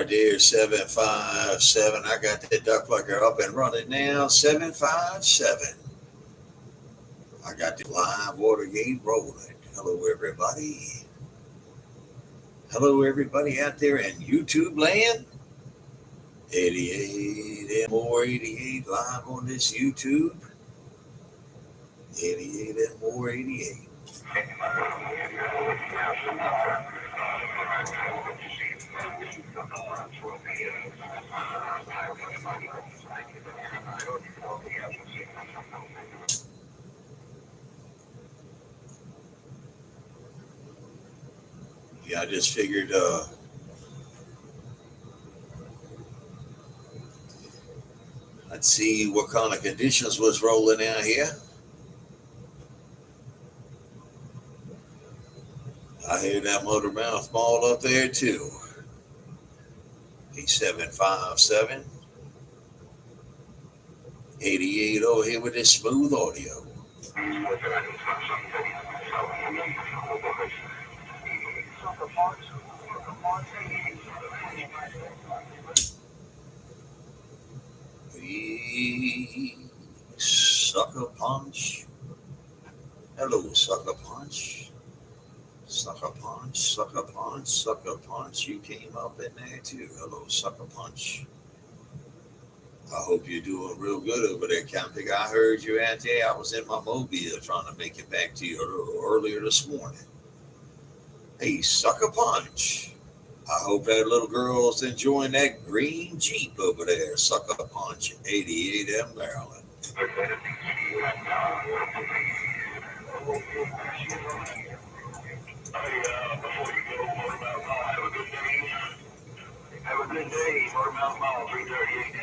right there, 757. I got that duck plucker up and running now, 757. I got the live Watergate rolling. Hello, everybody. Hello, everybody out there in YouTube land. 88andmore88 live on this YouTube. 88andmore88. Yeah, I just figured I'd see what kind of conditions was rolling out here. I hear that motor mouth ball up there too. P757 88 over here with this smooth audio. Sucker punch. Hello, sucker punch. Sucker punch, sucker punch, sucker punch. You came up in there too. Hello, sucker punch. I hope you're doing real good over there, Camping. I heard you out there. I was in my mobile trying to make it back to you a little earlier this morning. Hey, sucker punch. I hope that little girl's enjoying that green Jeep over there. Sucker punch, 88M Maryland. Have a good day. Watermelon Mall, 338.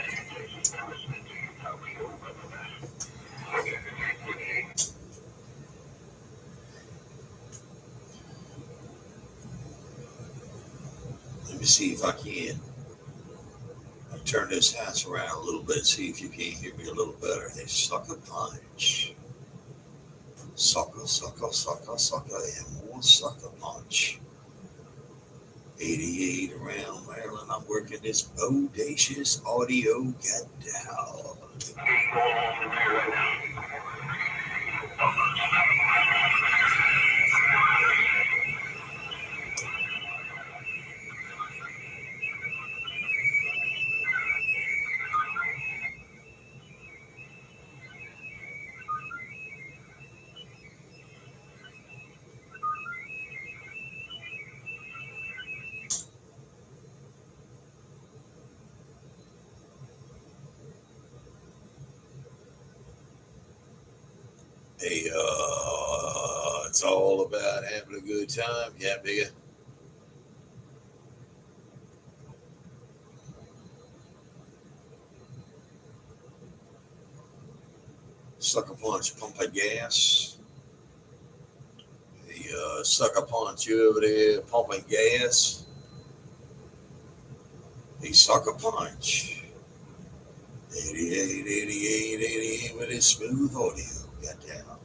Let me see if I can turn this house around a little bit, see if you can hear me a little better. Hey, sucker punch. Sucker, sucker, sucker, sucker, and more sucker punch. 88 around Maryland. I'm working this bodacious audio get down. Hey, it's all about having a good time, yeah, bigger. Sucker punch, pumping gas. The sucker punch you over there, pumping gas. The sucker punch. 88, 88, 88 with his smooth audio. Got down.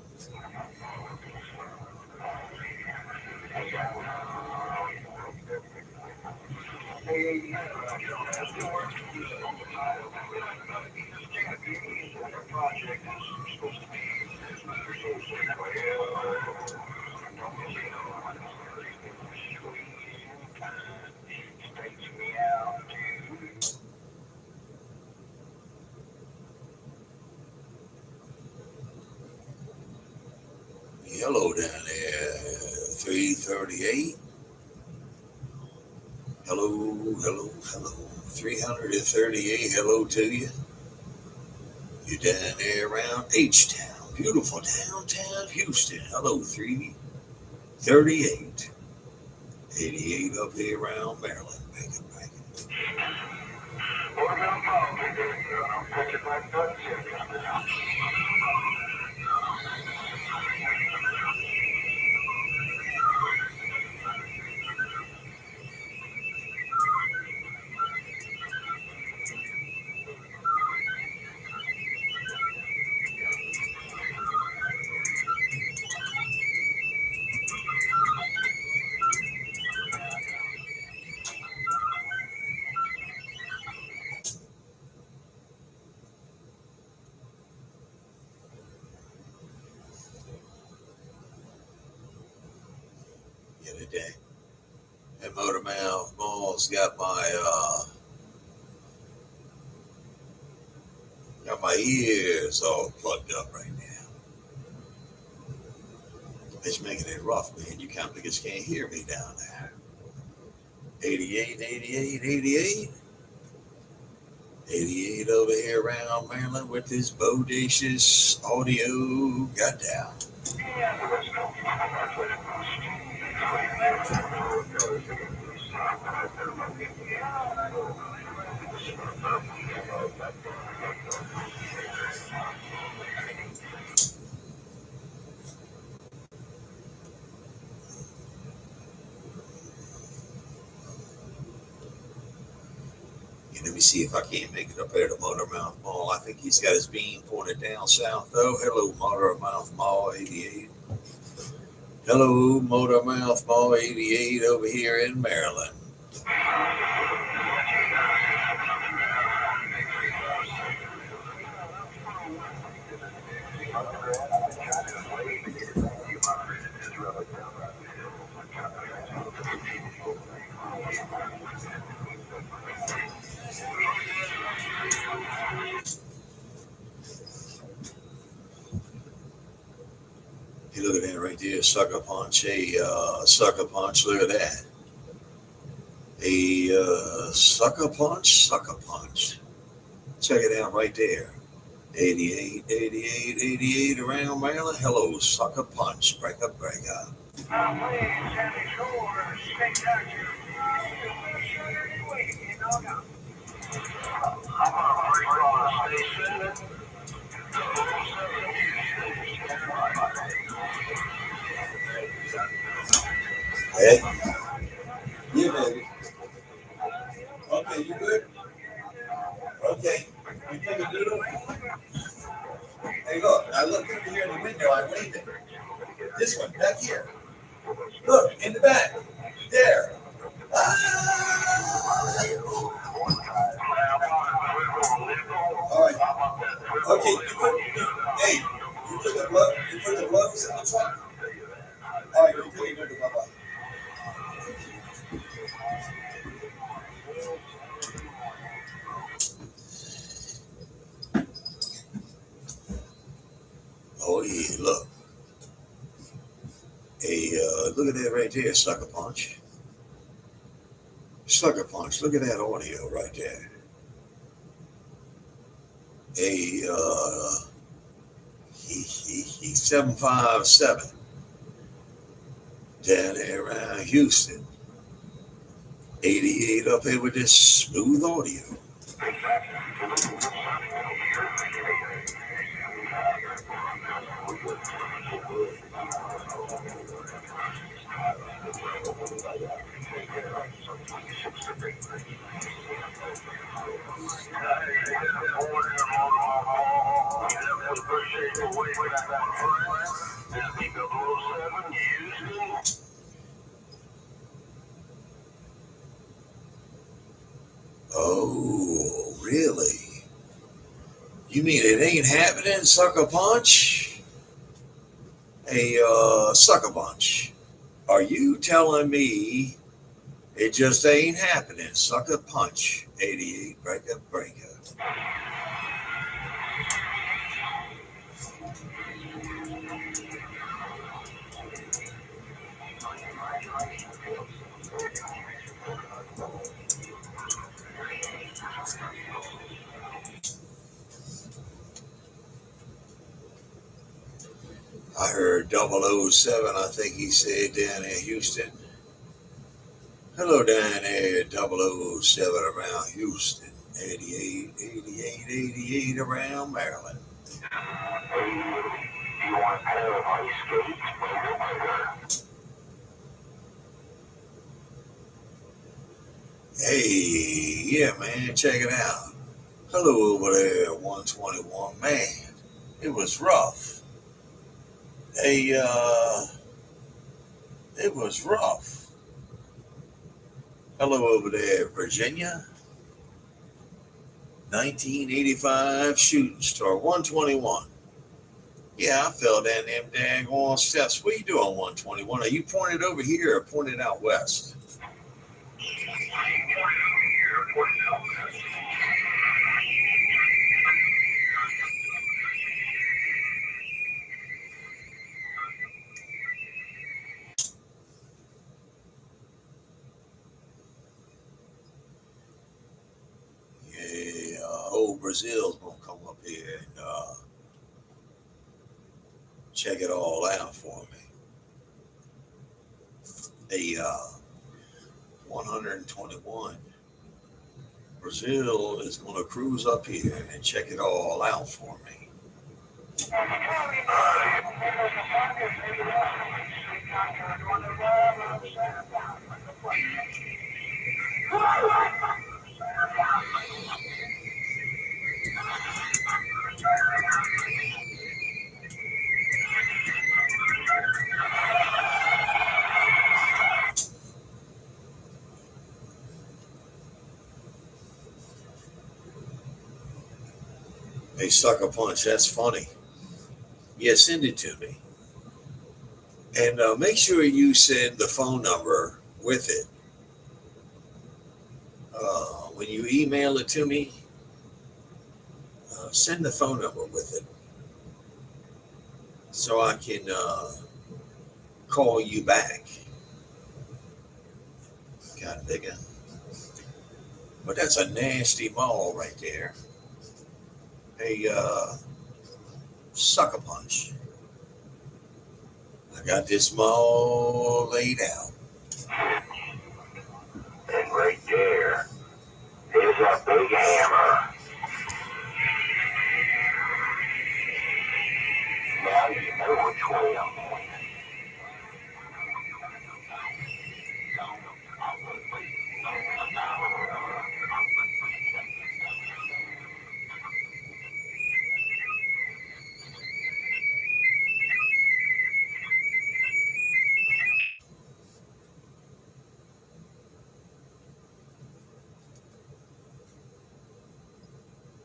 Hello down there, 338. Hello, hello, hello. 338, hello to you. You're down there around H-Town, beautiful downtown Houston. Hello, 338. 88 up here around Maryland. Bacon. get a day. And Motormouth Mall's got my ears all plugged up right now. It's making it rough, man. You complicats can't hear me down there. 88, 88, 88. 88 over here around Maryland with this bodacious audio. Goddamn. Let me see if I can't make it up there to Motormouth Mall. I think he's got his beam pointed down south, though. Hello, Motormouth Mall 88. Hello, Motormouth Mall 88 over here in Maryland. Hey, look at that right there, sucker punch. Sucker punch, look at that. Sucker punch. Check it out right there. 88, 88, 88 around Maryland. Hello, sucker punch. Break up. Hey. Yeah, baby. Okay, you good? Okay. You take a doodle? Hey, look. I looked over here in the window. I waved it. This one, back here. Look, in the back. There. All right. Okay, you put the gloves in the truck. All right, you take it to bye-bye. Oh, yeah, look. Hey, look at that right there, sucker punch. Sucker punch, look at that audio right there. Hey, he's 757 down there around Houston. 88 up here with this smooth audio. Oh, really? You mean it ain't happening, sucker punch? Hey, sucker punch. Are you telling me it just ain't happening, sucker punch? 88, breaker. I heard 007, I think he said down in Houston. Hello down there, 007 around Houston. 88, 88, 88 around Maryland. Hey, yeah, man, check it out. Hello over there, 121. Man, it was rough. Hey, it was rough. Hello over there, Virginia. 1985 shooting star, 121. Yeah, I fell down them daggone steps. What are you doing, 121? Are you pointed over here or pointed out west? Yeah, old Brazil's gonna come up here and check it all out for me. A 121. Brazil is gonna cruise up here and check it all out for me. Hey, sucker punch, that's funny. Yeah, send it to me. And make sure you send the phone number with it. When you email it to me, send the phone number with it so I can call you back. God digger. But that's a nasty mall right there. A sucker punch. I got this mall laid out. And right there is a big hammer. Now you know which way I'm going.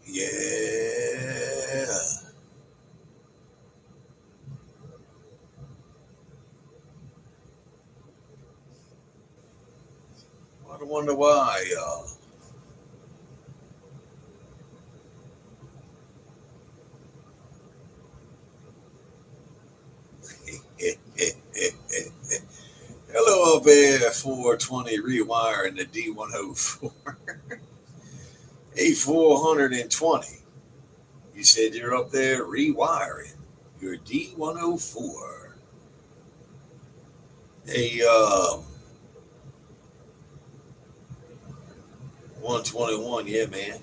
Yeah. I wonder why. Hello up there, 420 rewiring the D104. A420. You said you're up there rewiring your D104. A 121, yeah, man.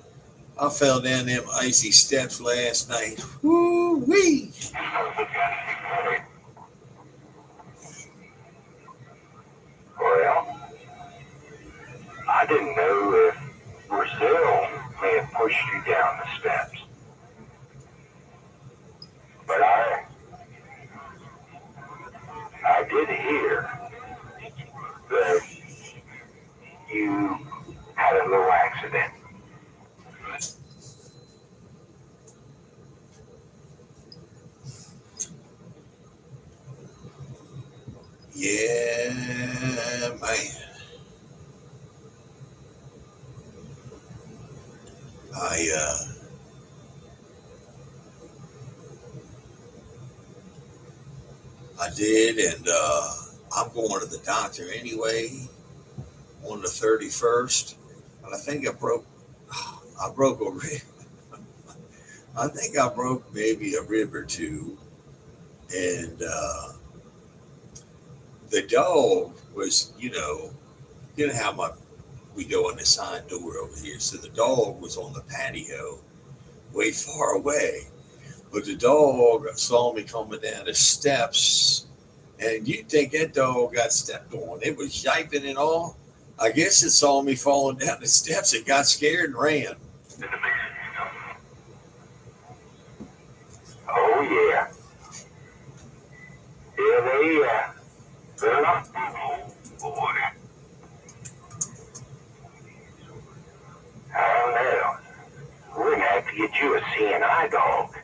I fell down them icy steps last night. Woo wee! Well, I didn't know if Brazil may have pushed you down the steps. But I did hear that you had a little accident. Yeah, man. I did, and I'm going to the doctor anyway on the 31st. And I broke a rib. I think I broke maybe a rib or two, and the dog was, you know how we go in the side door over here. So the dog was on the patio, way far away. But the dog saw me coming down the steps, and you'd think that dog got stepped on. It was yiping and all. I guess it saw me falling down the steps. It got scared and ran. Oh, yeah. Yeah, oh, boy. I don't know. We're going to have to get you a CNI dog.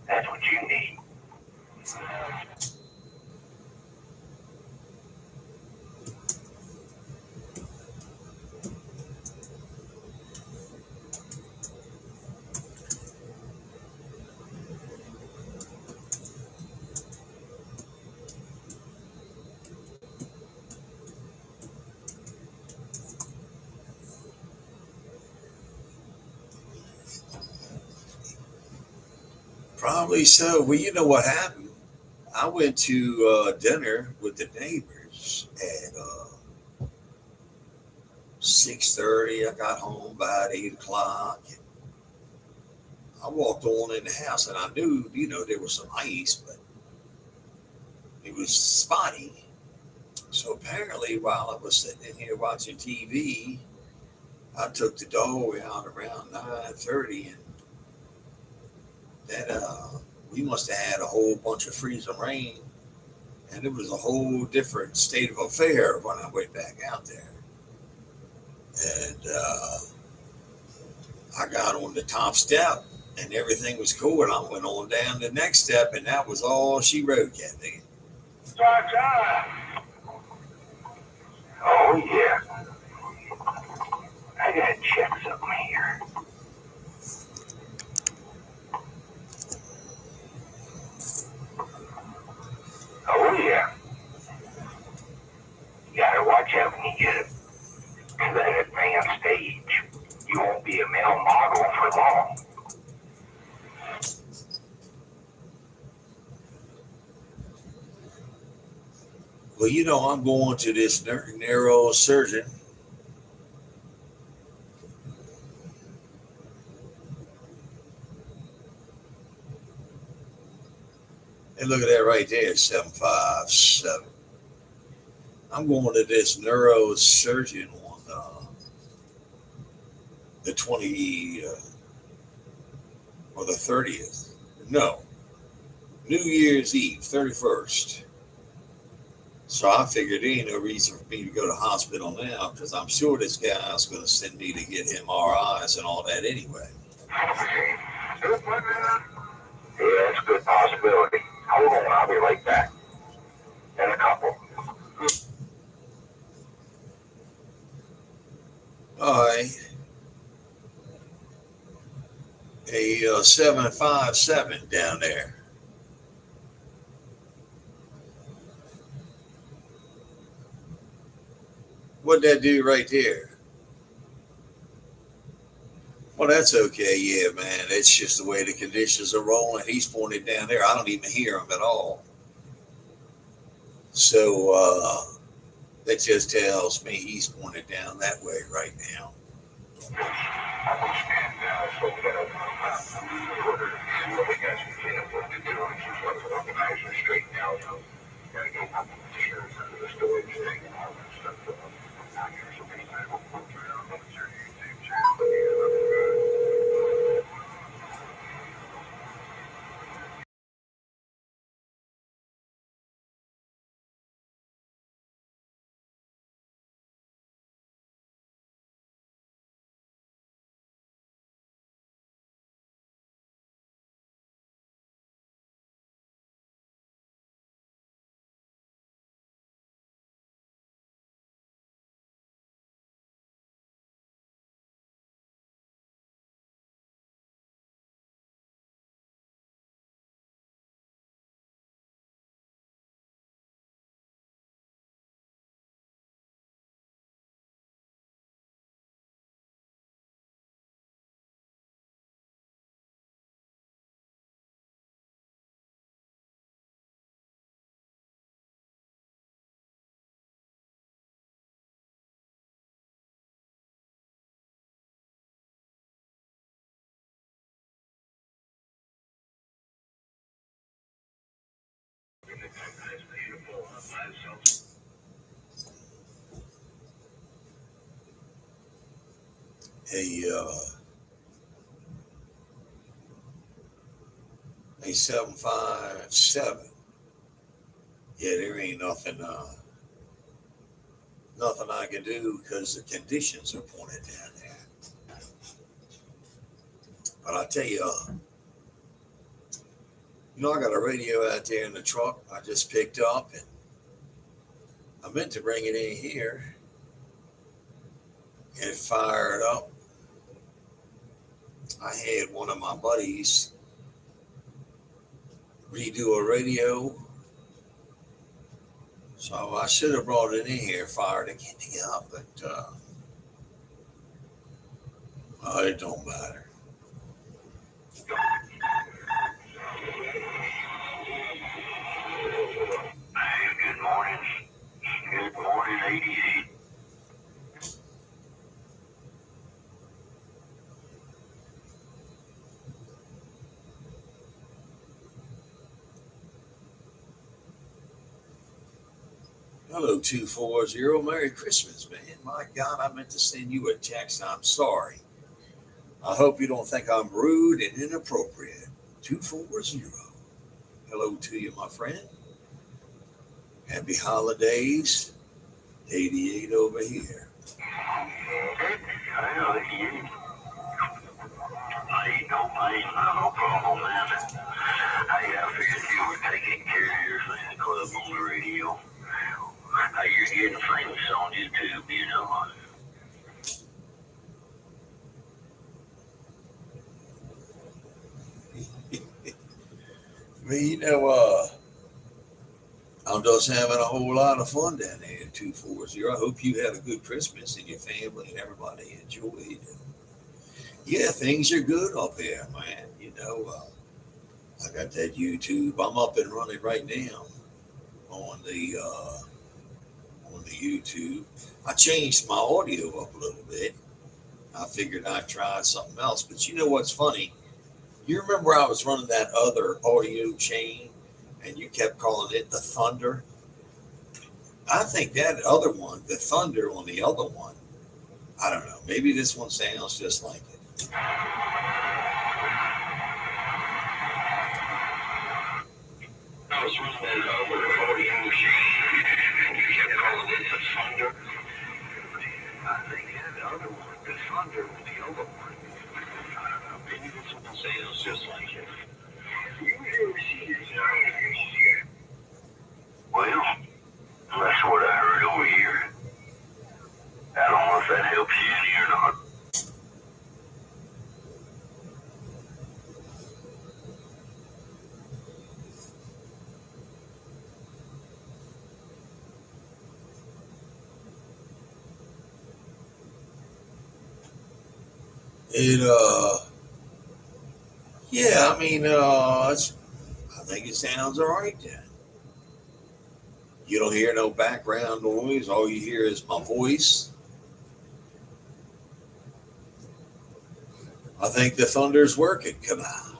That's what you need. Probably so. Well, you know what happened? I went to dinner with the neighbors at 6:30. I got home about 8 o'clock. And I walked on in the house, and I knew, there was some ice, but it was spotty. So apparently, while I was sitting in here watching TV, I took the dog out around 9:30, and then we must have had a whole bunch of freezing rain, and it was a whole different state of affair when I went back out there. And I got on the top step, and everything was cool, and I went on down the next step, and that was all she wrote, Kathy. Oh, yeah. I gotta check something here. Oh, yeah. You gotta watch out when you get to that advanced stage. You won't be a male model for long. Well, I'm going to this neurosurgeon. And look at that right there, 757. I'm going to this neurosurgeon on the 20 or the 30th. No, New Year's Eve, 31st. So I figured there ain't no reason for me to go to the hospital now, because I'm sure this guy's going to send me to get MRIs and all that anyway. Yeah, that's a good possibility. Hold on, I'll be right back. In a couple. All right. A 757 down there. What'd that do right there? Well, that's okay. Yeah, man. It's just the way the conditions are rolling. He's pointed down there. I don't even hear him at all. So that just tells me he's pointed down that way right now. A 757. Yeah, there ain't nothing I can do because the conditions are pointed down there. But I tell you, I got a radio out there in the truck I just picked up, and I meant to bring it in here and fire it up. I had one of my buddies redo a radio, so I should have brought it in here, fired it up, but it don't matter. Hello, 240. Merry Christmas, man. My God, I meant to send you a text. I'm sorry. I hope you don't think I'm rude and inappropriate. 240. Hello to you, my friend. Happy holidays. 88 over here. Well, no problem, man. Hey, I figured you were taking care of your fan club on the radio. Hey, you're getting famous on YouTube, you know. Well, I'm just having a whole lot of fun down there in 240. I hope you had a good Christmas and your family and everybody enjoyed. Yeah, things are good up here, man. I got that YouTube. I'm up and running right now on the YouTube. I changed my audio up a little bit. I figured I'd try something else. But you know what's funny? You remember I was running that other audio chain and you kept calling it the Thunder? I think that other one, the Thunder on the other one, I don't know. Maybe this one sounds just like it. I was running that other audio machine, and you kept calling it the Thunder. I think that other one, the Thunder, was the other one. I don't know. Maybe this one sounds just like it. You ever see this yet? Well, that's what I heard over here. I don't know if that helps you any or not. I think it sounds all right then. You don't hear no background noise. All you hear is my voice. I think the Thunder's working. Come on.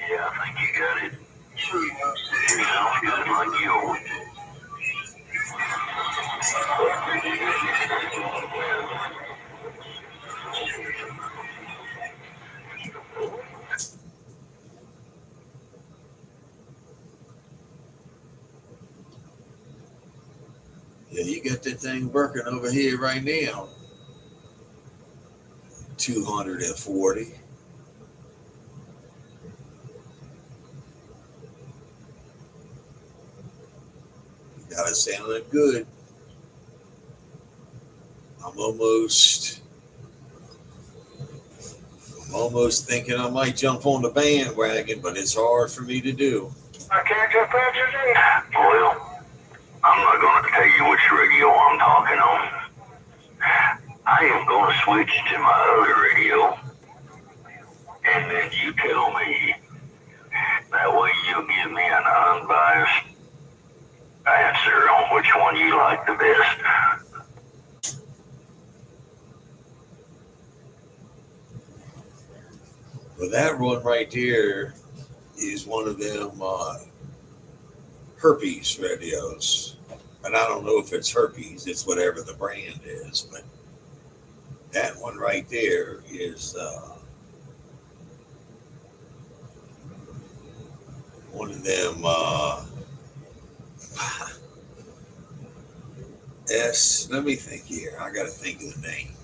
Yeah, I think you got it. You sound good like you always do. Yeah, you got that thing working over here right now. 240. You got it sounding good. I'm almost thinking I might jump on the bandwagon, but it's hard for me to do. I can't get past you. Well, I'm not going to tell you which radio I'm talking on. I am going to switch to my other radio, and then you tell me. That way you'll give me an unbiased answer on which one you like the best. Well, that one right there is one of them herpes radios. And I don't know if it's herpes, it's whatever the brand is, but that one right there is one of them let me think here. I got to think of the name.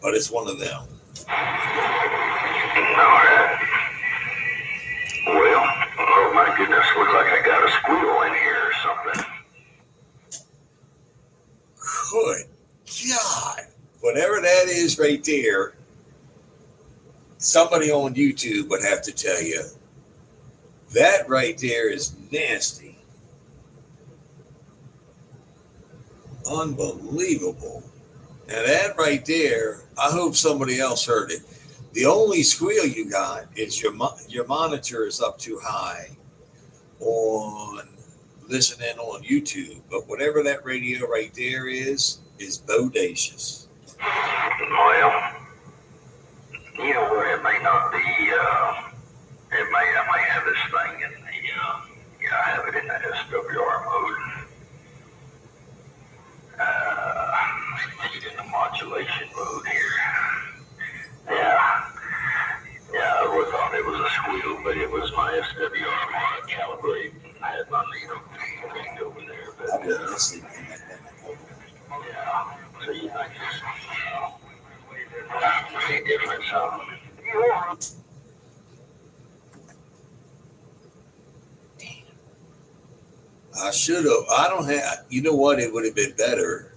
But it's one of them. All right. Well, oh my goodness, looks like I got a squeal in here or something. Good God. Whatever that is right there, somebody on YouTube would have to tell you that right there is nasty. Unbelievable. Now that right there, I hope somebody else heard it. The only squeal you got is your monitor is up too high on listening on YouTube. But whatever that radio right there is bodacious. Well, you know where it may not be, I may have this thing in the but it was my SWR mod calibrate. I had my needle thing over there. But, I've been listening in that yeah. So you I just see difference. I should have. I don't have. You know what? It would have been better.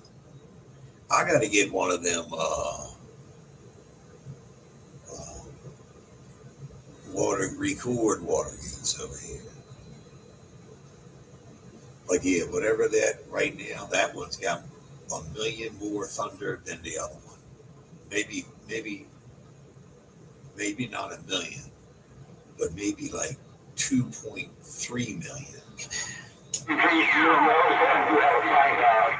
I got to get one of them record water gates over here. But yeah, whatever that right now, that one's got a million more thunder than the other one. Maybe not a million, but maybe like 2.3 million. You have to find out.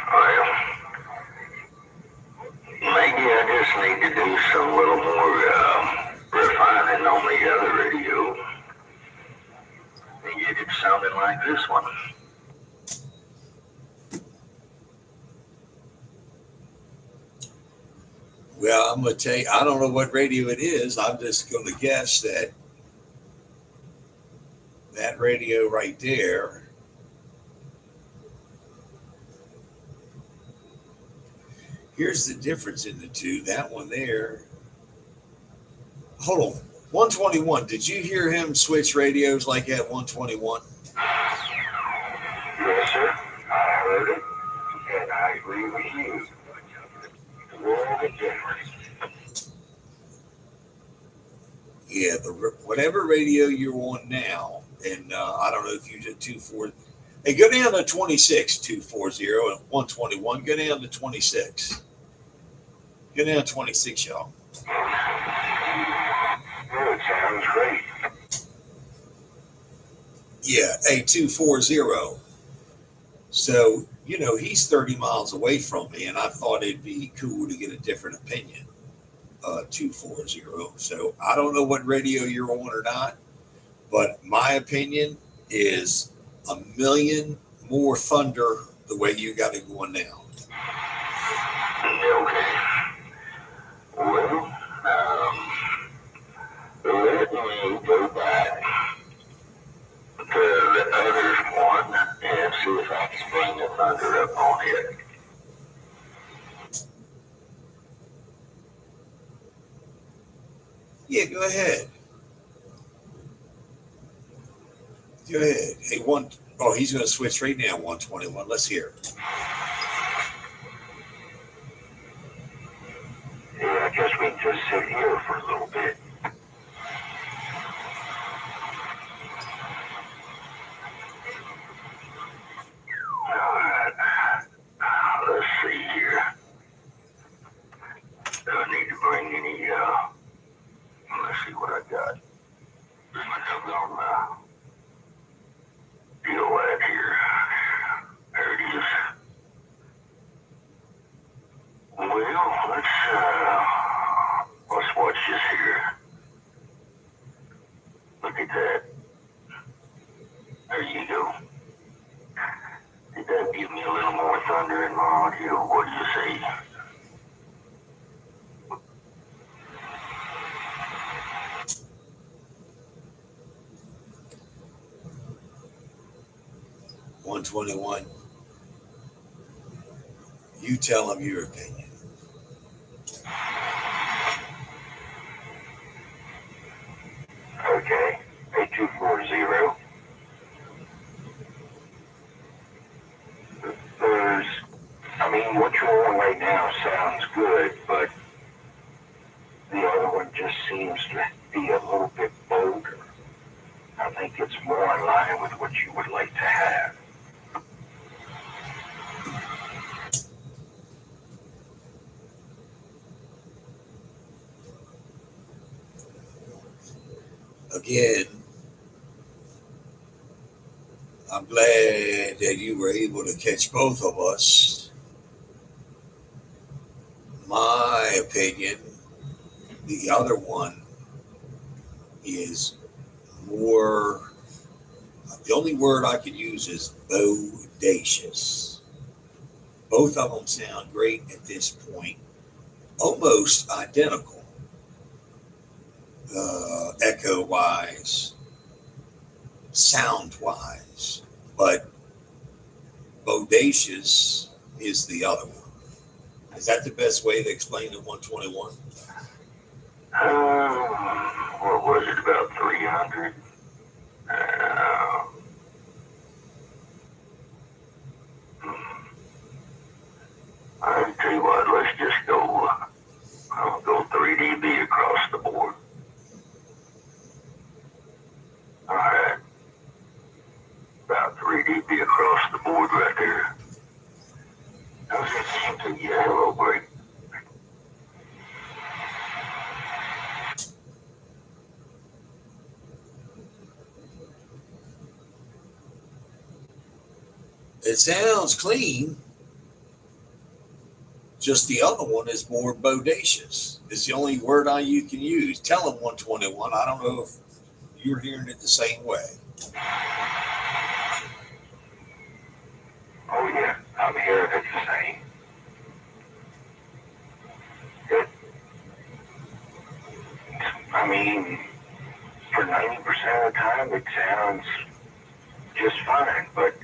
Maybe I just need to do some little more refining on the other radio and get it sounding like this one. Well, I'm going to tell you, I don't know what radio it is. I'm just going to guess that radio right there. Here's the difference in the two. That one there. Hold on. 121. Did you hear him switch radios like at 121? Yes, sir. I heard it, and I agree with you. World of difference. Yeah, whatever radio you're on now, and I don't know if you did 24. Hey, go down to 26, 240, and 121. Go down to 26. Go down to 26, y'all. It sounds great. Yeah, A240. So, you know, he's 30 miles away from me, and I thought it'd be cool to get a different opinion. 240. So I don't know what radio you're on or not, but my opinion is a million more thunder the way you got it going now. Okay. Well, let me go back to the other one and see if I can bring the thunder up on it. Yeah, go ahead. Go ahead. Hey, he's going to switch right now, 121. Let's hear it. Yeah, I guess we can just sit here for a little bit. Alright. Let's see here. Do I need to bring any, let's see what I got. There's my doggone, deal right here. There it is. Well, let's watch this here. Look at that. There you go. Did that give me a little more thunder in my audio? What do you say? $121. You tell him your opinion. Okay, 8240. What you're on right now sounds good, but the other one just seems to be a little bit bolder. I think it's more in line with what you would like to have. Again, I'm glad that you were able to catch both of us. My opinion, the other one is more, the only word I could use is bodacious. Both of them sound great at this point, almost identical, echo wise. sound-wise, but bodacious is the other one. Is that the best way to explain the 121? What was it, about 300? I'll tell you what, let's just go, I'll go 3 dB across the board. Alright. About 3 dB across the board right there. How's that sound to you? Hello, break. It sounds clean. Just the other one is more bodacious. It's the only word you can use. Tell them 121. I don't know if you're hearing it the same way. Oh yeah, I'm hearing it the same. I mean, for 90% of the time it sounds just fine, but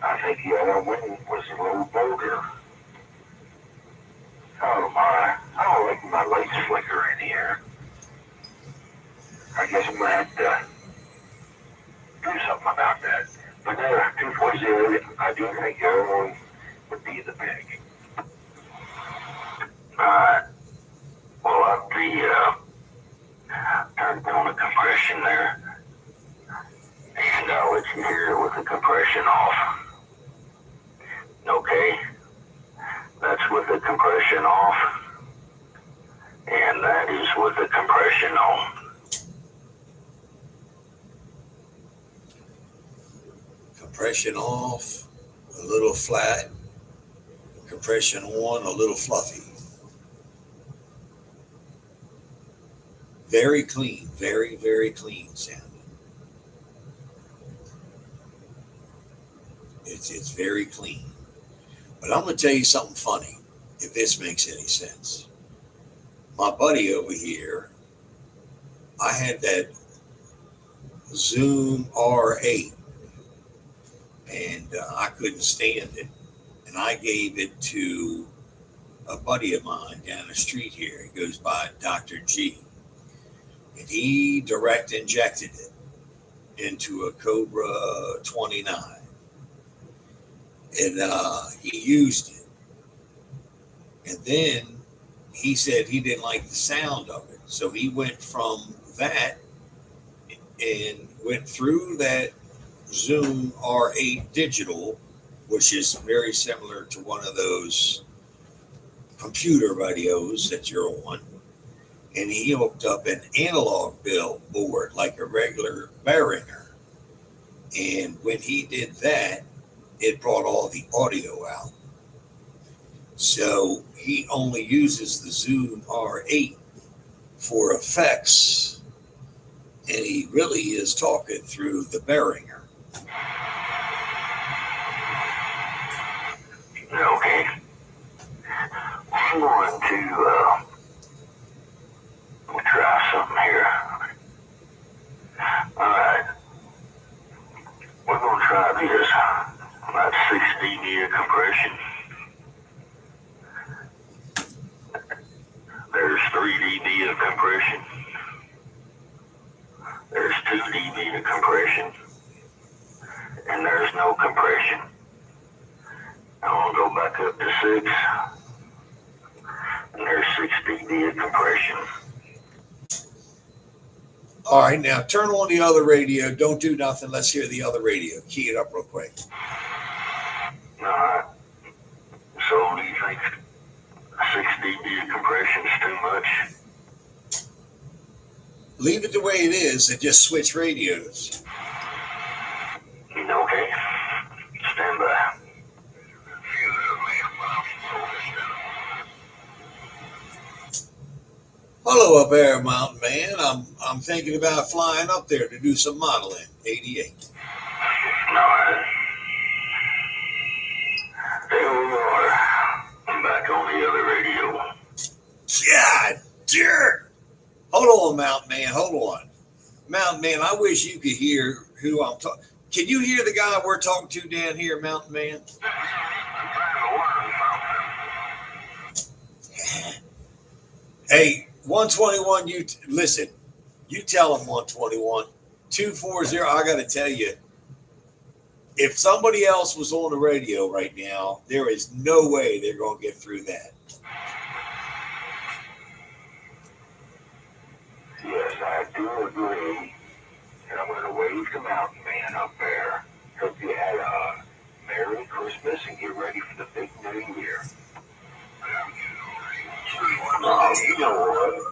I think the other one was a little bolder. Oh my, I don't like my lights flicker in here. I guess I'm gonna have to do something about that. But truthfully said, I do think the other one would be the pick. Alright, well up the, turned on the compression there. And I'll let you hear it with the compression off. Okay, that's with the compression off. And that is with the compression on. Compression off, a little flat. Compression on, a little fluffy. Very clean, very, very clean sounding. It's very clean. But I'm going to tell you something funny, if this makes any sense. My buddy over here, I had that Zoom R8, and I couldn't stand it. And I gave it to a buddy of mine down the street here. He goes by Dr. G. And he direct injected it into a Cobra 29. And he used it. And then he said he didn't like the sound of it. So he went from that and went through that Zoom R8 digital, which is very similar to one of those computer radios that you're on. And he hooked up an analog board like a regular Behringer. And when he did that, it brought all the audio out. So he only uses the Zoom R8 for effects, and he really is talking through the Behringer. Okay. I'm going to try something here. Alright. We're going to try this. About 6 dB of compression. There's 3 dB of compression. There's 2 dB of compression. And there's no compression. I'm going to go back up to 6. And there's 6 dB of compression. All right, now turn on the other radio. Don't do nothing. Let's hear the other radio. Key it up real quick. All right. So do you think 6 dB of compression is too much? Leave it the way it is and just switch radios. Okay. Stand by. Hello up there, Mountain Man. I'm thinking about flying up there to do some modeling. 88. All right. There we are. I'm back on the other radio. God, dear. Hold on, Mountain Man. Hold on. Mountain Man, I wish you could hear who I'm talking. Can you hear the guy we're talking to down here, Mountain Man? Hey, 121, listen, you tell him 121. 240, I got to tell you, if somebody else was on the radio right now, there is no way they're going to get through that. Yes, I do agree. And I'm going to wave the mountain man up there. Hope you had a Merry Christmas and get ready for the big New Year. Oh, you know what?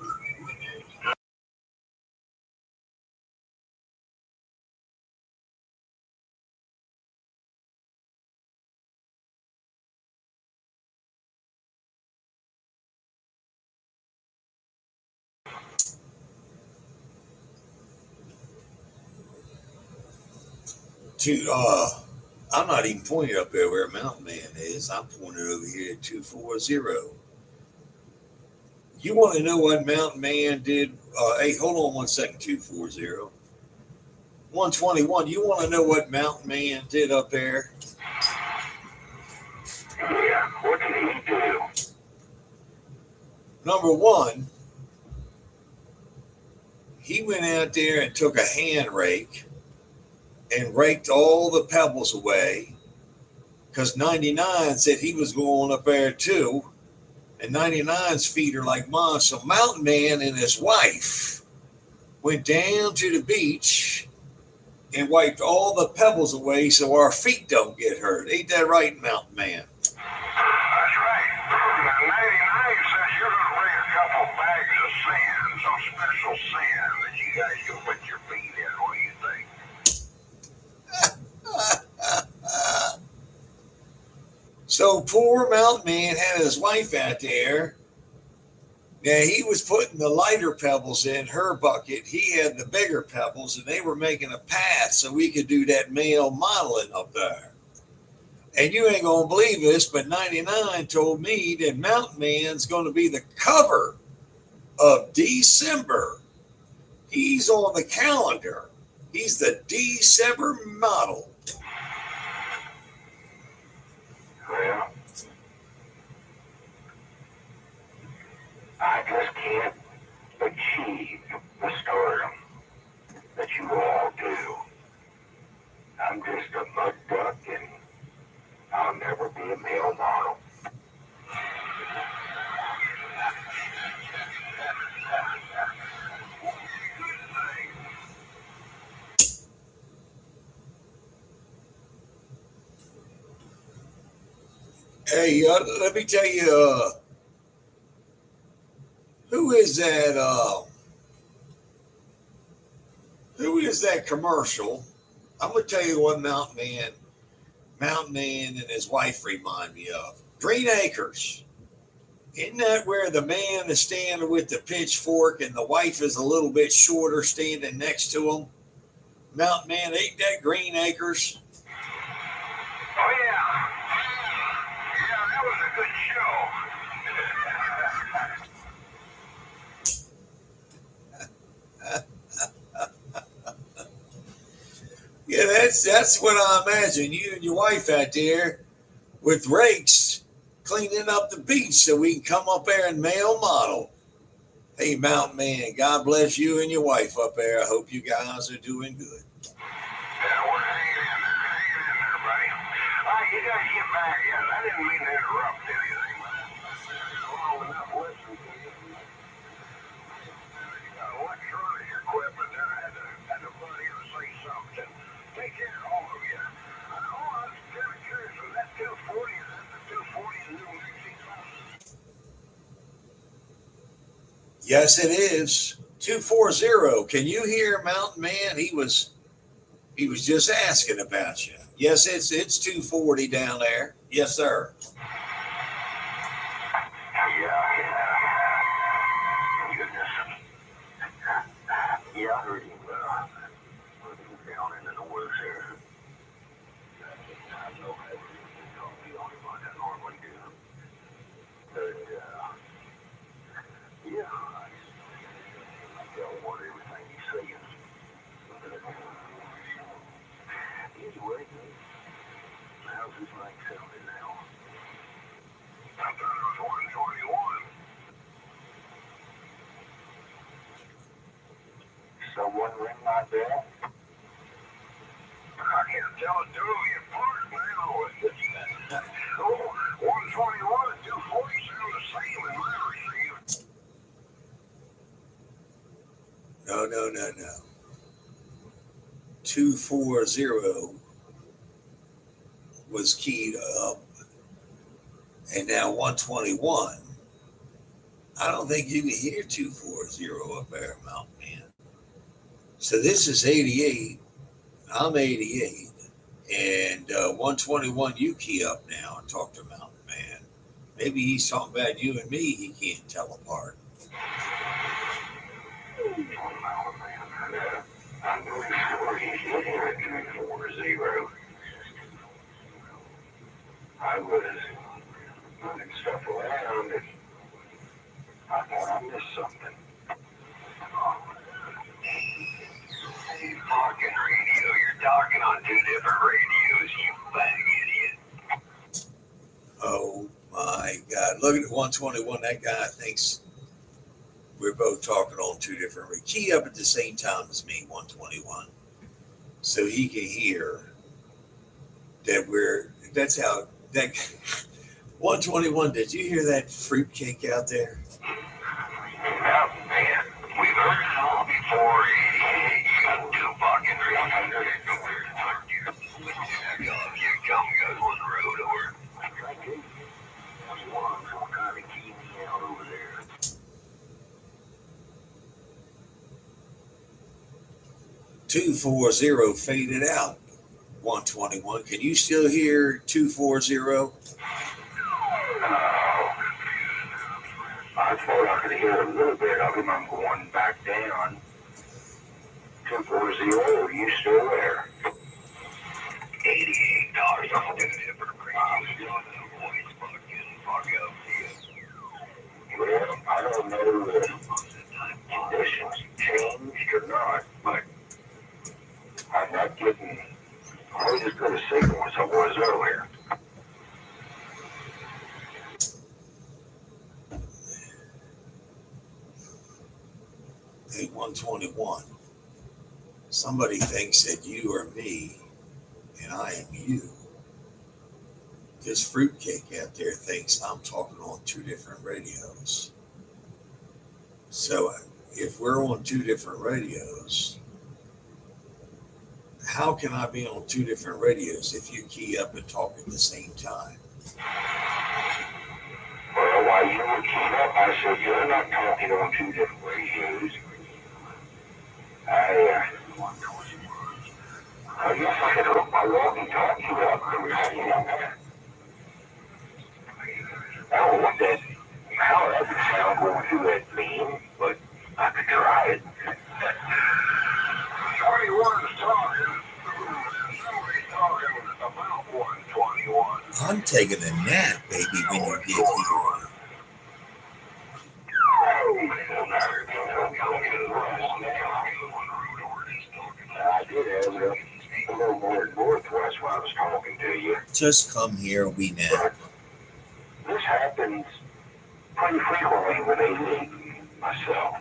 I'm not even pointing up there where Mountain Man is. I'm pointing over here at 240. You want to know what Mountain Man did? Hey, hold on 1 second, 240. 121, you want to know what Mountain Man did up there? Yeah, what did he do? Number one, he went out there and took a hand rake and raked all the pebbles away because 99 said he was going up there too. And 99's feet are like mine. So Mountain Man and his wife went down to the beach and wiped all the pebbles away so our feet don't get hurt. Ain't that right, Mountain Man? That's right. Now, 99 says you're going to bring a couple bags of sand, some special sand that you guys can put your feet in. What do you think? So poor Mountain Man had his wife out there. Now he was putting the lighter pebbles in her bucket. He had the bigger pebbles, and they were making a path so we could do that male modeling up there. And you ain't gonna believe this, but 99 told me that Mountain Man's gonna be the cover of December. He's on the calendar. He's the December model. Well, I just can't achieve the stardom that you all do. I'm just a mud duck, and I'll never be a male model. Hey, let me tell you, who is that? Who is that commercial? I'm gonna tell you what Mountain Man and his wife remind me of. Green Acres. Isn't that where the man is standing with the pitchfork and the wife is a little bit shorter standing next to him? Mountain Man, ain't that Green Acres? Oh, yeah. Yeah, that was a good Yeah, that's what I imagine. You and your wife out there with rakes cleaning up the beach so we can come up there and male model. Hey, Mountain Man, God bless you and your wife up there. I hope you guys are doing good. Yeah, we're hanging in there, buddy. All right, you guys get back. Yeah, I didn't mean to interrupt anything. Well, enough listening to you. Electronic equipment there. I had to butt in and say something. Take care, all of you. Oh, I was kind of curious. Was that 240? Is that the 240 new Mexico? Yes, it is. 240. Can you hear Mountain Man? He was just asking about you. Yes, it's 240 down there. Yes, sir. Yeah. Goodness. Yeah, I heard him down into the woods here. I know I don't be on him like I normally do. But, yeah, I don't want everything he's saying. How's this mic sounding now? I thought it was 121. Someone ring my bell? I can't tell it two of you apart now. Oh, 121 and 240 sound the same in my receiver. No. 240 was keyed up, and now 121. I don't think you can hear 240 up there, Mountain Man. So this is 88. I'm 88. And 121, you key up now and talk to Mountain Man. Maybe he's talking about you and me. He can't tell apart. I'm pretty sure he's looking at 240. I was moving stuff around and I thought I missed something. Hey, fucking radio, you're talking on two different radios, you fag idiot. Oh my God. Look at 121. That guy thinks we're both talking on two different radios. Key up at the same time as me, 121. So he can hear that that's how, that 121, did you hear that fruitcake out there? Oh, man, we've heard it all before. You got two fucking radios. You come go on the road or some kind of key me out over there. 240 faded out. 121. Can you still hear 240? I thought I could hear a little bit of him. I'm going back down. 240, are you still there? $88 on two different radios. Fuck up. Well, I don't know if conditions changed or not, but I'm not getting quite as good a signal as I was earlier. Hey, 121. Somebody thinks that you are me and I am you. This fruitcake out there thinks I'm talking on two different radios. So if we're on two different radios, how can I be on two different radios if you key up and talk at the same time? Well, while you were keyed up, I said, you're not talking on two different radios. I guess I could hook my walkie-talkie up and receive that. I don't know how that would sound going through that beam, but I could try it. 21's talking. Somebody's talking about 121. I'm taking a nap, baby, when you get here. I did have a little more northwest when I was talking to you. Just come here, we nap. This happens pretty frequently when they leave myself.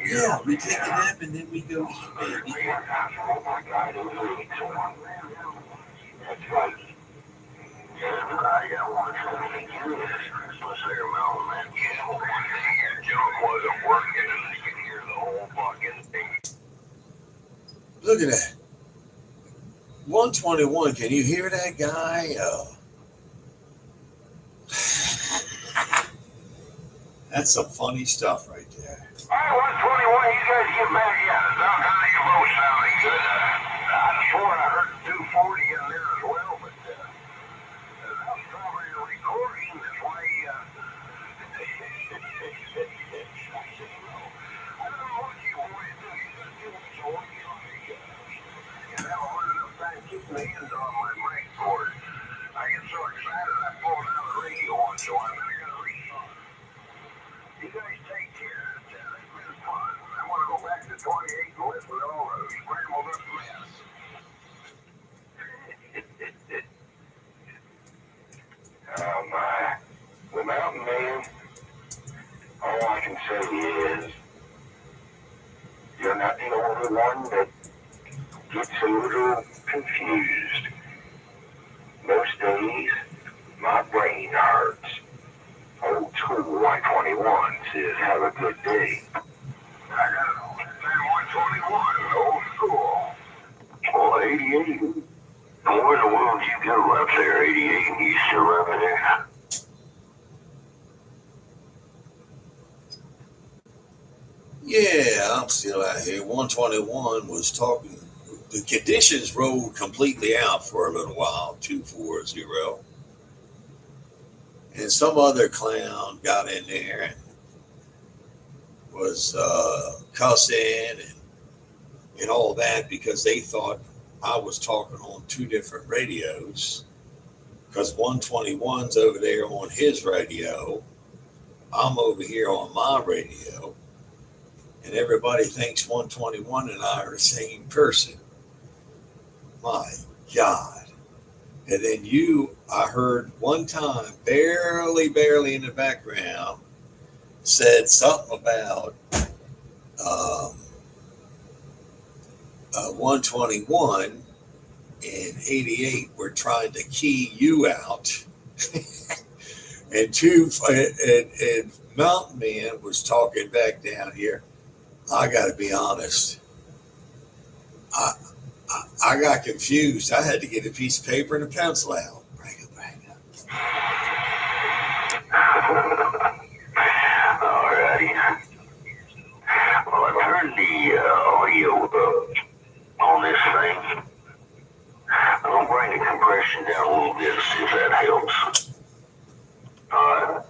Yeah, we take a nap and then we go eat, baby. Oh my God, it was someone. That's right. I got one something Christmas there, Mountain Man. Yeah, your junk wasn't working and I could hear the whole fucking thing. Look at that. 121, can you hear that guy? That's some funny stuff right there. Oh, 121, you guys get back. Yeah, the sound kind of your both sounding good. I swore I heard 240 in there as well, but that was probably a recording. That's why I don't know what you want to do. You just do what you want to do. And that was enough time to keep my hands on my mic cord. I get so excited I pulled out the radio on, so I'm going to restart. You guys take care. It's been fun. man, all I can say is you're not the only one that gets a little confused. Most days, my brain hurts. Old school 121 says, have a good day. I know. Say 121, old school. Well, 88. Where in the world did you go up there, 88? You still running there? Yeah, I'm still out here. 121 was talking. The conditions rolled completely out for a little while, 240. And some other clown got in there and was cussing and all that because they thought I was talking on two different radios. Because 121's over there on his radio. I'm over here on my radio. And everybody thinks 121 and I are the same person. My God. And then I heard one time, barely in the background, said something about 121 and 88 were trying to key you out. and Mountain Man was talking back down here. I got to be honest. I got confused. I had to get a piece of paper and a pencil out. Bring it. Alrighty. Well, I turned the audio up on this thing. I'm going to bring the compression down a little bit, see if that helps. Alright.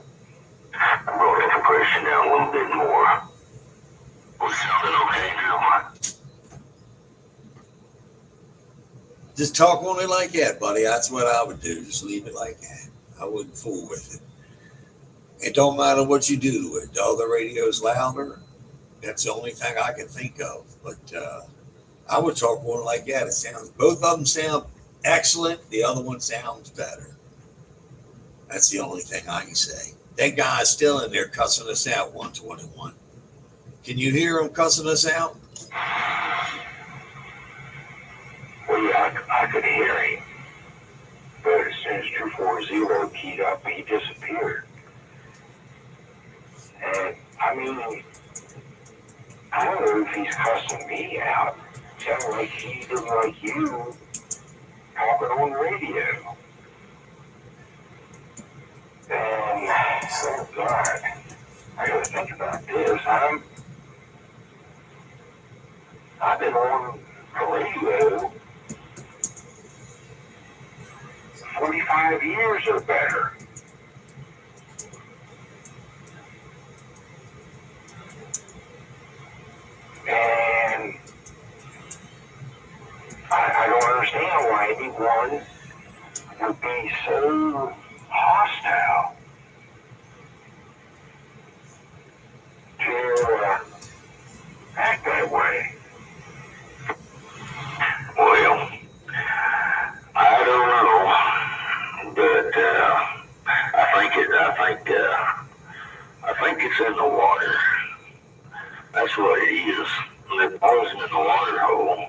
I brought the compression down a little bit more. Was sounding okay now? Just talk on it like that, buddy. That's what I would do. Just leave it like that. I wouldn't fool with it. It don't matter what you do to it. The other radio's louder. That's the only thing I can think of. But I would talk on it like that. It sounds. Both of them sound excellent. The other one sounds better. That's the only thing I can say. That guy's still in there cussing us out. 121. Can you hear him cussing us out? Well, yeah, I could hear him. But as soon as 240 keyed up, he disappeared. And, I mean, I don't know if he's cussing me out. It sounded like he didn't like you talking on the radio. And, oh, God, I gotta think about this. I've been on the radio 45 years or better. And I don't understand why anyone would be so hostile to act that way. Well, I don't know, but I think it's in the water. That's what it is. They're poisoning the water hole,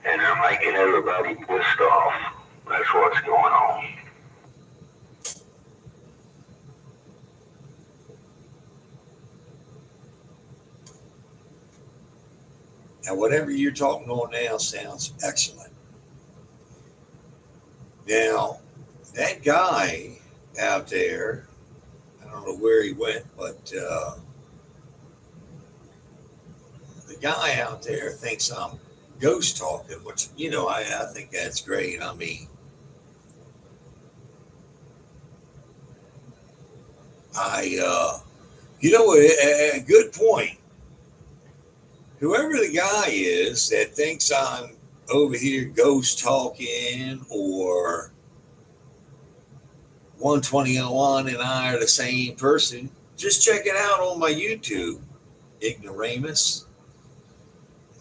and they're making everybody pissed off. That's what's going on. Now, whatever you're talking on now sounds excellent. Now, that guy out there, I don't know where he went, but the guy out there thinks I'm ghost talking, which, I think that's great. I mean, a good point. Whoever the guy is that thinks I'm over here ghost talking or 121 and I are the same person, just check it out on my YouTube, Ignoramus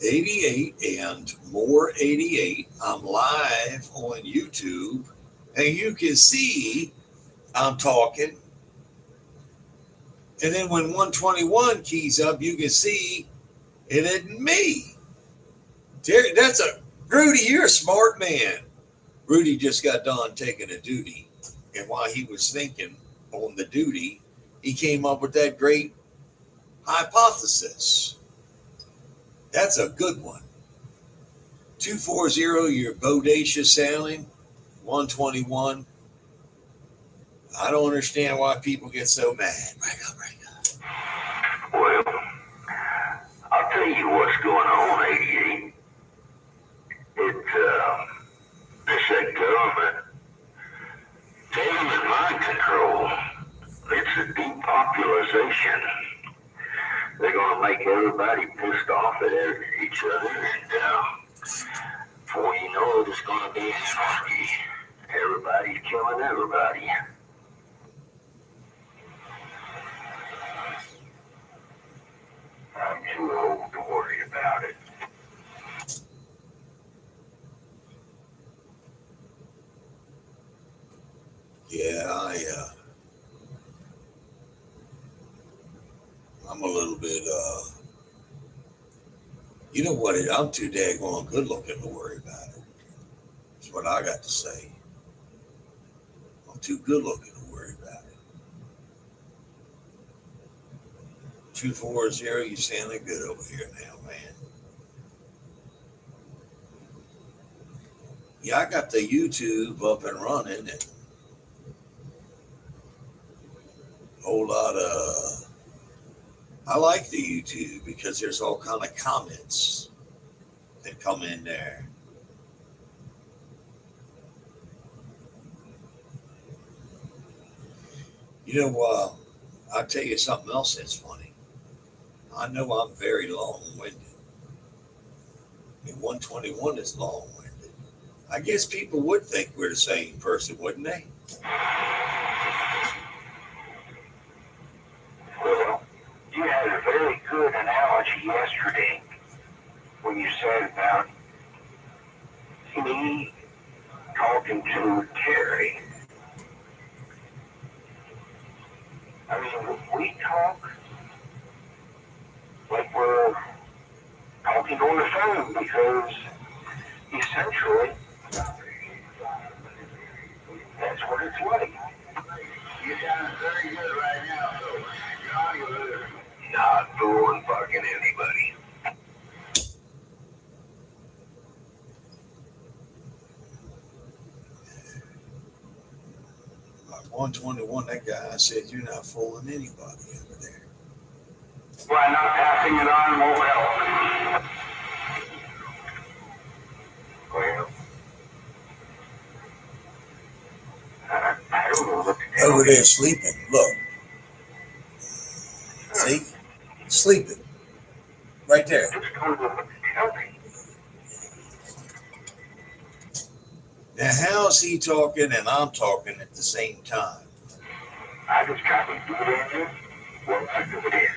88 and more 88. I'm live on YouTube and you can see I'm talking And then when 121 keys up, you can see it isn't me. That's a Rudy, you're a smart man. Rudy just got done taking a duty. And while he was thinking on the duty, he came up with that great hypothesis. That's a good one. 240, you're bodacious sailing. 121. I don't understand why people get so mad. Break up. Well, I'll tell you what's going on, 88. It's that government mind control. It's a depopulation. They're going to make everybody pissed off at each other, and before you know it, it's going to be anarchy. Everybody's killing everybody. I'm too old to worry about it. Yeah, I'm a little bit, you know what? I'm too daggone good looking to worry about it. That's what I got to say. I'm too good looking to worry about it. 240, you sounding good over here now, man. Yeah, I got the YouTube up and running, and a whole lot of, I like the YouTube because there's all kind of comments that come in there. You know, I'll tell you something else that's funny. I know I'm very long-winded. And 121 is long-winded. I guess people would think we're the same person, wouldn't they? Well, you had a very good analogy yesterday when you said about me talking to Terry. I mean, we talk like we're talking on the phone because essentially that's what it's like. You sound very good right now, though. You're not fooling fucking anybody. Like 121, that guy said, you're not fooling anybody over there. Why not passing it on won't help? Well, I don't know what to do. Over there sleeping, look. See? Sleeping. Right there. Just don't know what to tell me. Now, how's he talking and I'm talking at the same time? I just got to do it. Well, I do it is.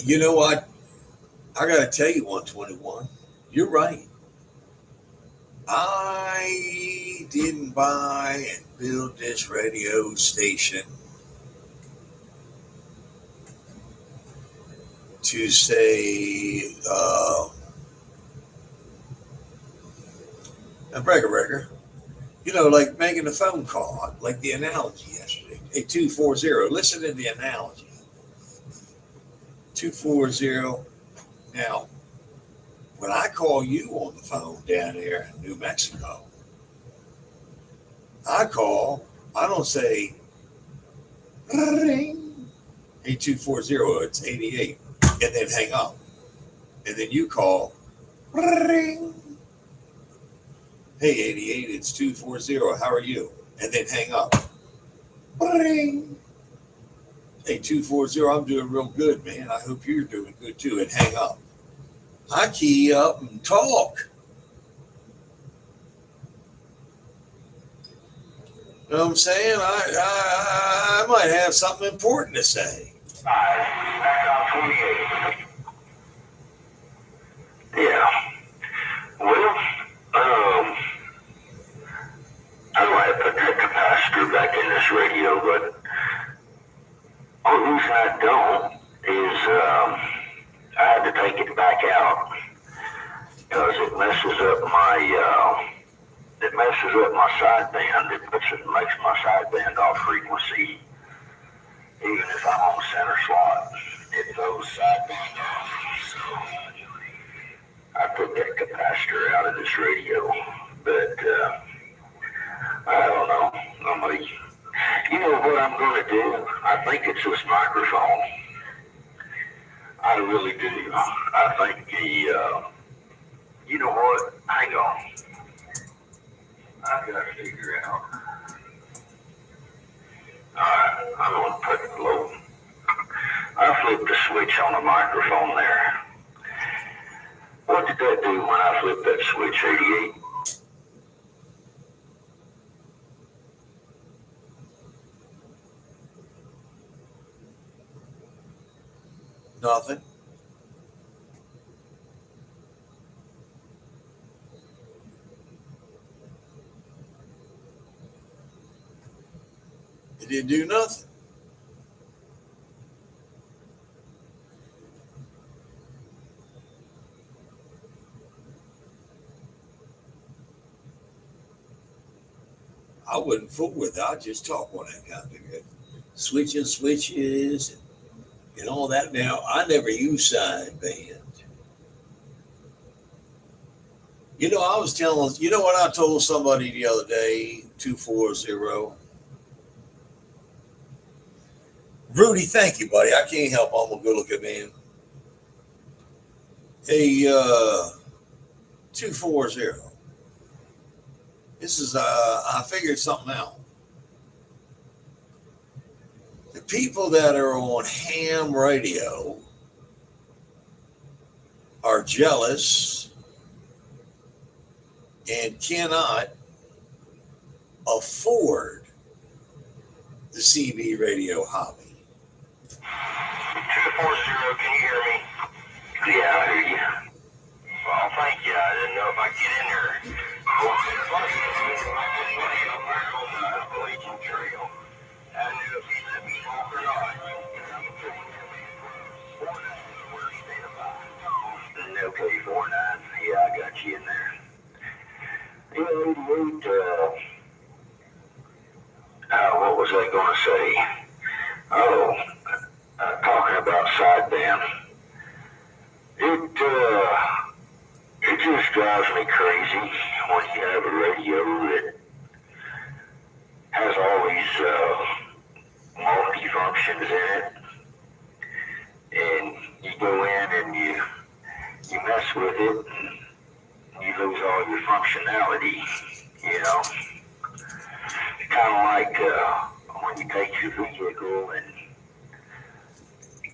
You know what? I got to tell you, 121, you're right. I didn't buy and build this radio station to say, a breaker, you know, like making a phone call, like the analogy yesterday. Hey, 240, listen to the analogy. 240. Now, when I call you on the phone down there in New Mexico, I don't say, ring, hey, 240, it's 88, and then hang up. And then you call, ring, hey, 88, it's 240, how are you? And then hang up. Ring. Hey, 240, I'm doing real good, man. I hope you're doing good too. And hang up. I key up and talk. You know what I'm saying? I might have something important to say. Back on 28. Yeah. Well, messes up my sideband. It makes my sideband off frequency. Even if I'm on center slot, it throws sideband off. So I put that capacitor out of this radio. But I don't know. You know what I'm going to do? I think it's this microphone. I really do. I think you know what? Hang on. I've got to figure out. Alright, I'm going to put it low. I flipped the switch on the microphone there. What did that do when I flipped that switch, 88? Nothing. It didn't do nothing. I wouldn't fool with it. I'd just talk on that kind of thing. Switching switches and all that. Now, I never use sideband. You know, I was telling, you know what I told somebody the other day, 240. Rudy, thank you, buddy. I can't help. I'm a good looking man. Hey, 240. This is, I figured something out. The people that are on ham radio are jealous and cannot afford the CB radio hobby. 240, can you hear me? Yeah, I hear you. Well, thank you. I didn't know if I could get in there. Trail. I knew if he let me talk or not. Okay, 49. Yeah, I got you in there. Yeah, 88, what was I going to say? Oh, talking about sideband. It just drives me crazy when you have a radio that has all these multi-functions in it, and you go in and you mess with it, and you lose all your functionality, you know. It's kind of like when you take your vehicle and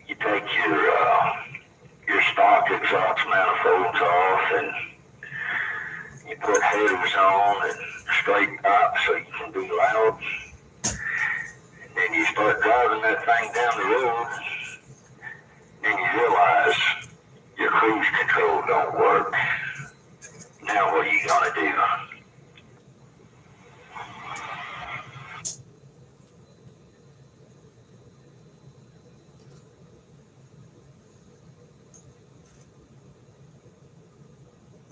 you take your stock exhaust manifolds off and you put headers on and straight up so you can be loud. And then you start driving that thing down the road, then you realize your cruise control don't work. Now what are you gonna do?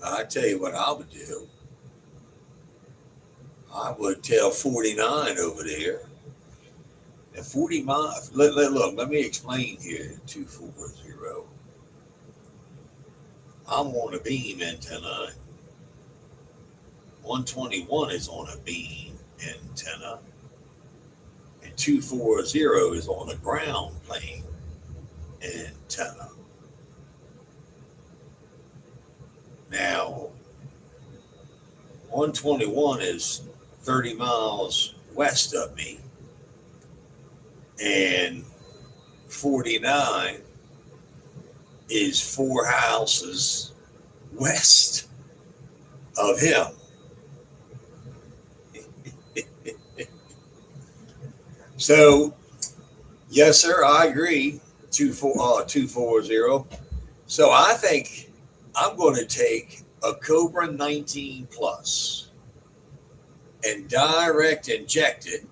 I tell you what I would do. I would tell 49 over there. And 40 miles. Look, let me explain here. 240. I'm on a beam antenna. 121 is on a beam antenna. And 240 is on a ground plane antenna. Now, 121 is 30 miles west of me, and 49 is 4 houses west of him. So, yes, sir, I agree. 240. So I think I'm going to take a Cobra 19 Plus and direct inject it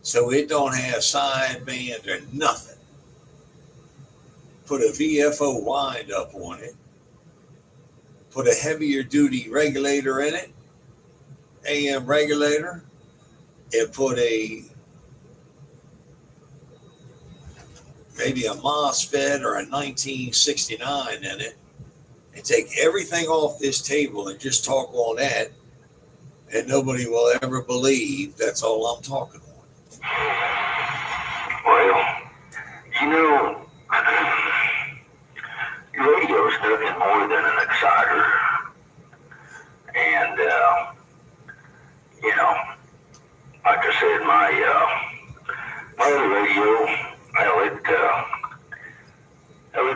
so it don't have sideband or nothing. Put a VFO wind up on it. put a heavier duty regulator in it, AM regulator, and put maybe a MOSFET or a 1969 in it, and take everything off this table and just talk on that, and nobody will ever believe that's all I'm talking on. Well, you know, radio is nothing more than an exciter. And, you know, like I said, my other radio, well, it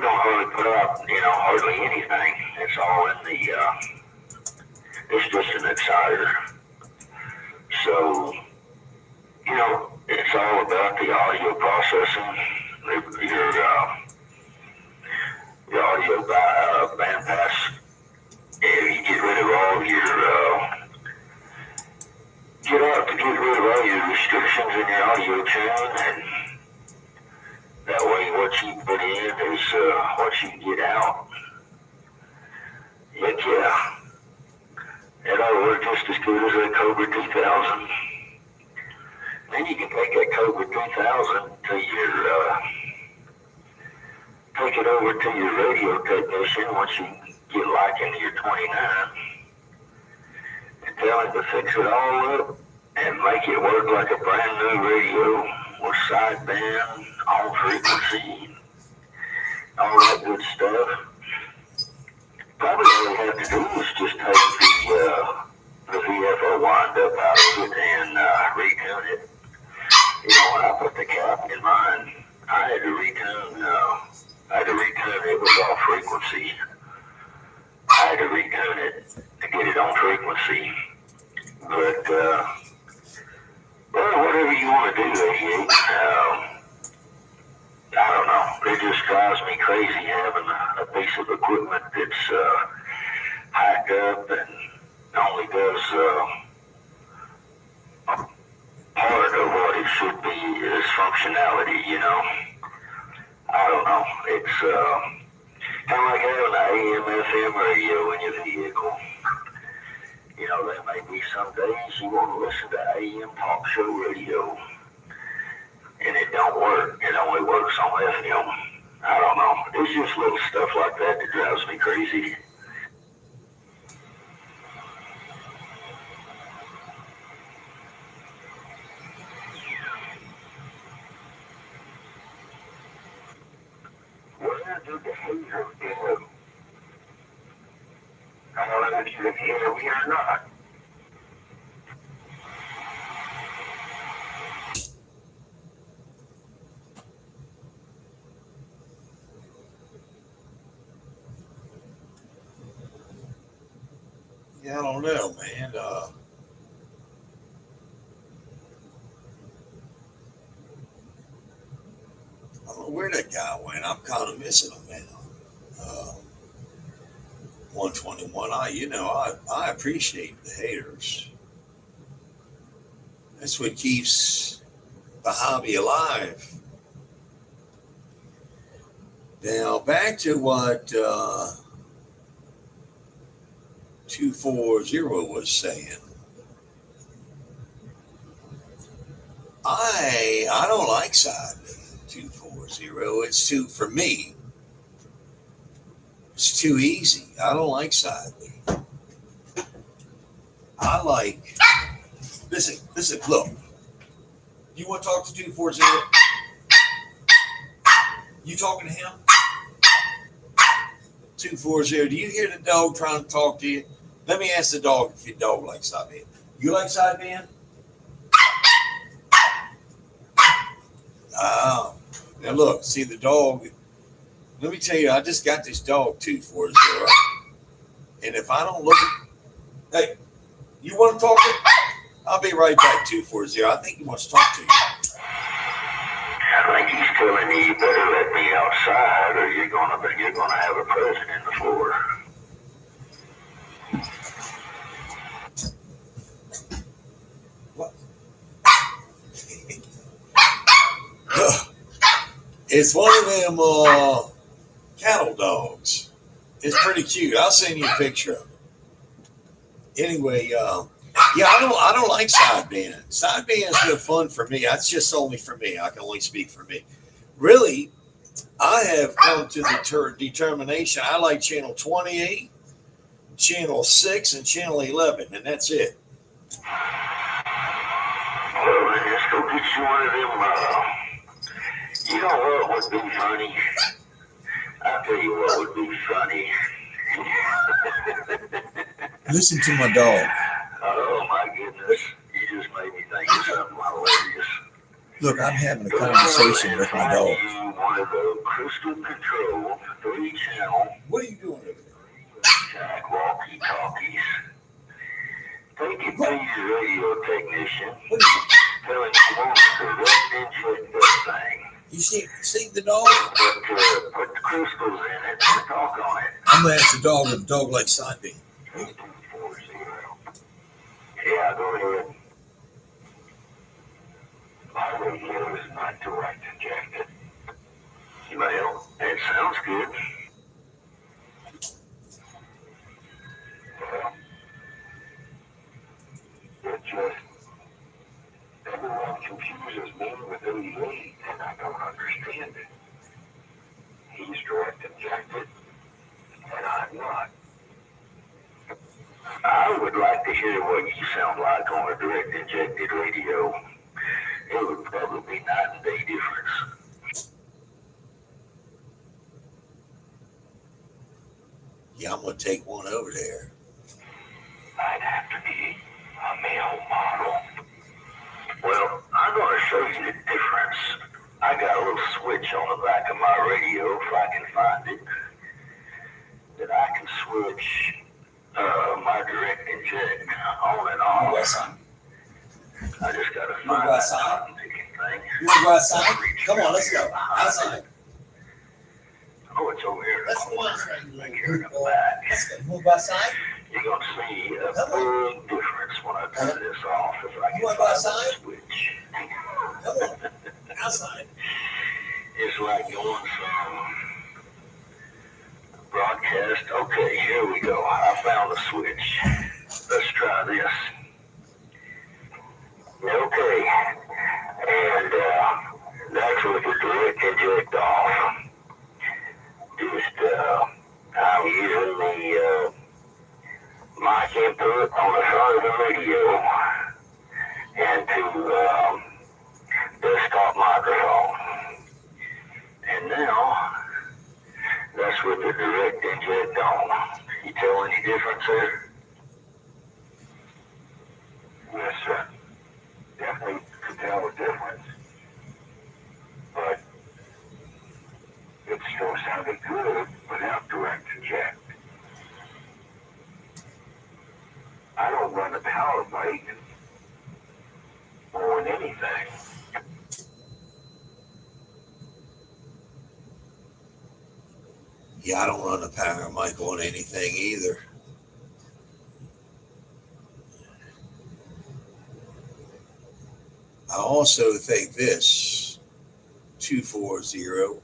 don't hardly put out, hardly anything. It's all in it's just an exciter. So, it's all about the audio processing, your audio bandpass. You get rid of all your, get rid of all your restrictions in your audio tune, and that way what you put in is what you get out. Heck yeah. It ought to work just as good as that Cobra 2000. Then you can take that Cobra 2000 to take it over to your radio technician once you get like into your 29 and tell him to fix it all up and make it work like a brand new radio with sideband, on frequency, all that good stuff. Probably all you have to do is just take the VFO wind up out of it and retune it. When I put the cap in mine, I had to retune it with all frequency. I had to retune it to get it on frequency. But, well, whatever you want to do, 88, I don't know. It just drives me crazy having a piece of equipment that's hacked up and only does part of what it should be is functionality, I don't know. It's kind of like having an AM/FM radio in your vehicle. There may be some days you want to listen to AM talk show radio, and it don't work. It only works on FM. I don't know. It's just little stuff like that that drives me crazy. Where did the hater go? I don't know if you hear me or not. Yeah, I don't know, man. I don't know where that guy went. I'm kind of missing him now. 121. I appreciate the haters. That's what keeps the hobby alive. Now back to what 240 was saying. I don't like side 240. It's too, for me, it's too easy. I don't like side B. I like, listen, look. You want to talk to 240? You talking to him? 240. Do you hear the dog trying to talk to you? Let me ask the dog if your dog likes side band. You like side band? Oh. Now look, see the dog. Let me tell you, I just got this dog 240. And if I don't look at, hey, you want to talk to him? I'll be right back, 240. I think he wants to talk to you. I think he's telling you better let me outside or you're gonna have a present in the floor. What? It's one of them cattle dogs. It's pretty cute. I'll send you a picture of it. Anyway, yeah, I don't like sideband. Sideband's no fun for me. That's just only for me. I can only speak for me. Really, I have come to the determination. I like channel 28, channel 6, and channel 11, and that's it. Well, then let's go get you one of them. You know what would be funny? I'll tell you what would be funny. Listen to my dog. Oh my goodness. You just made me think of something hilarious. Look, I'm having a conversation with my dog. You one of the crystal control 3-channel. What are you doing over there? Jack walkie-talkies. Take it to your radio technician. Tell him you want to direct inject that thing. You see the dog? Put the crystals in it and talk on it. I'm gonna ask the dog if the dog likes sideband. 240. Yeah, go ahead. My radio is not direct injected. Well, that sounds good. Well, it just, everyone confuses me with 88, and I don't understand it. He's direct injected, and I'm not. I would like to hear what you sound like on a direct injected radio. It would probably be night and day difference. Yeah, I'm gonna take one over there. I'd have to be a male model. Well, I'm going to show you the difference. I got a little switch on the back of my radio, if I can find it, that I can switch my direct inject on and off. I just got to find that button picking thing. You want to go outside? Come on, let's go. Outside. Oh, it's over here. Let's go Right here in the back. Let's go. Move outside. You're going to see a big difference when I turn this off. If I can You want to find go the outside? switch. Come on. Outside. It's like going from broadcast. Okay, here we go. I found the switch. Let's try this. Okay. And that's with the direct inject off. Just, I'm using the mic input on the front of the radio and to desktop microphone. And now, that's with the direct inject on. You tell any difference there? Yes, sir. Definitely could tell the difference. But it still sounded good without direct inject. I don't run a power bike or anything. Yeah, I don't run a power mic on anything either. I also think this 240,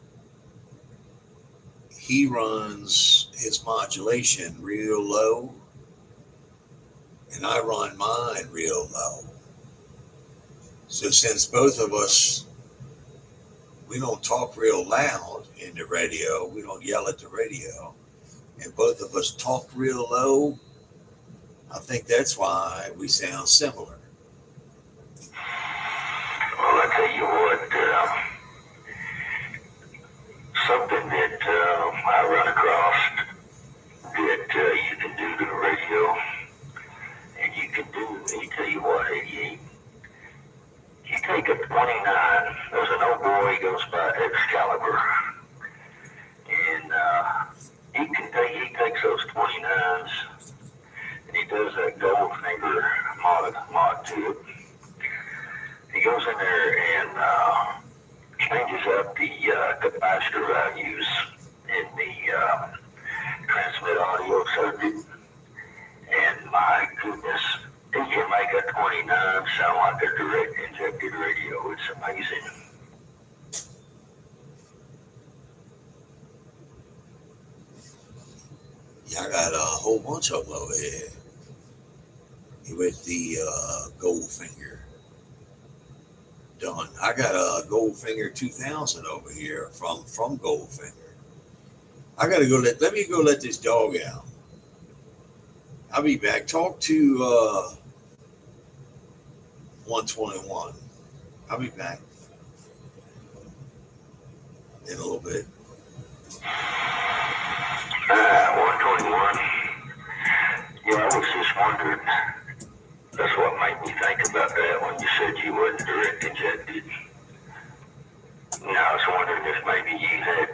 he runs his modulation real low, and I run mine real low. So since both of us, we don't talk real loud in the radio, we don't yell at the radio, and both of us talk real low, I think that's why we sound similar. Well, I tell you what, something that I run across that you can do to the radio, and you can do, let me tell you what, 88. You take a 29, there's an old boy, he goes by Excalibur, and he takes those 29s, and he does that Goldfinger mod to it. He goes in there and changes up the capacitor values in the transmit audio circuit, and my goodness, he can make a 29 sound like a direct injected radio. It's amazing. whole bunch of them over here with the Goldfinger done. I got a Goldfinger 2000 over here from Goldfinger. I gotta go let me go let this dog out. I'll be back. Talk to 121. I'll be back in a little bit. 121. Yeah, I was just wondering. That's what made me think about that when you said you wasn't direct injected. And I was wondering if maybe you had